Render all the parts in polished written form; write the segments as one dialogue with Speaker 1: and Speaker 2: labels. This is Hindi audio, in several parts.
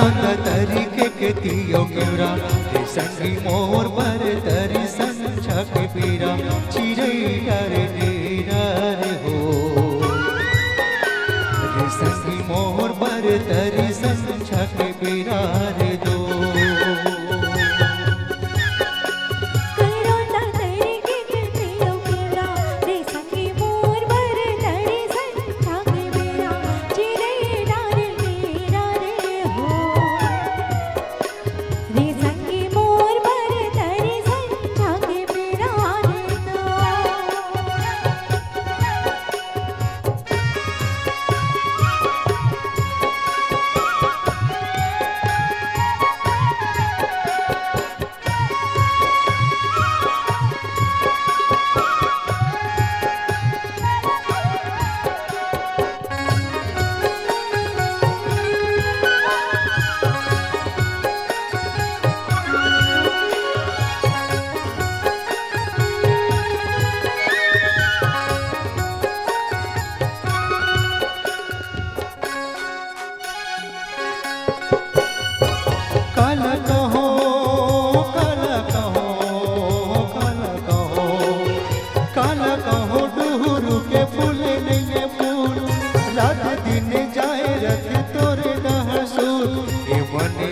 Speaker 1: करोंदा तरीके के तियो केवरा रे संगी मोर बर तरी संछा के पीरा चिरई डारे डेरा रे हो रे संगी मोर बर तरी संछा के पीरा रे दो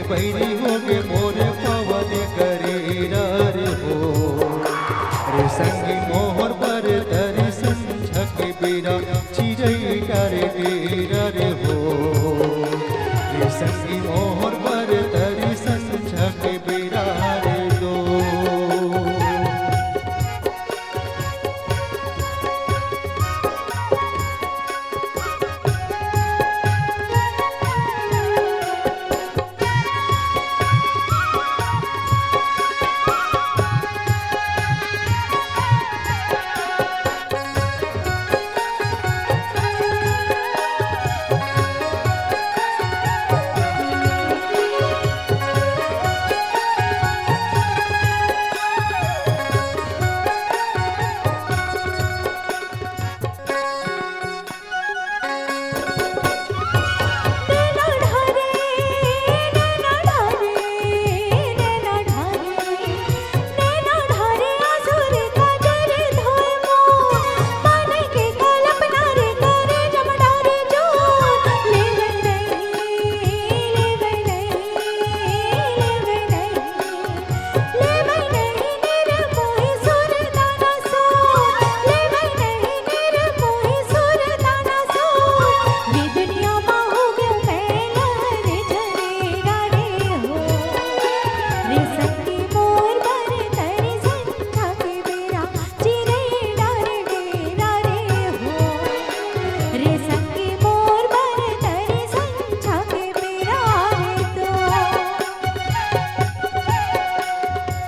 Speaker 1: बैरी होगे मोरे पवन करे रे हो रे संगी मोहर पर तरी संझा के बेरा चिरई डारे डेरा रे हो रे संगी मोहर पर तरी संझा के बेरा रे दो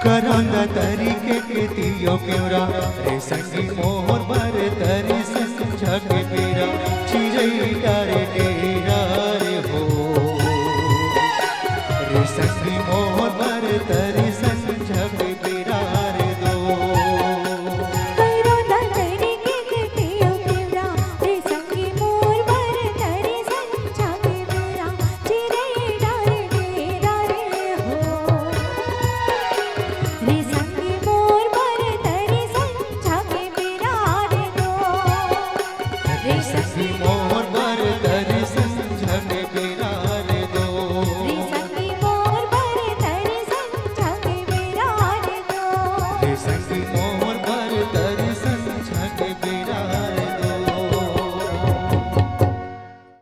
Speaker 1: करोंदा तरीके के तियो केवरा रे संगी मोहर बर तरी संझा के बेरा चिरई डारे डेरा रे हो रे संगी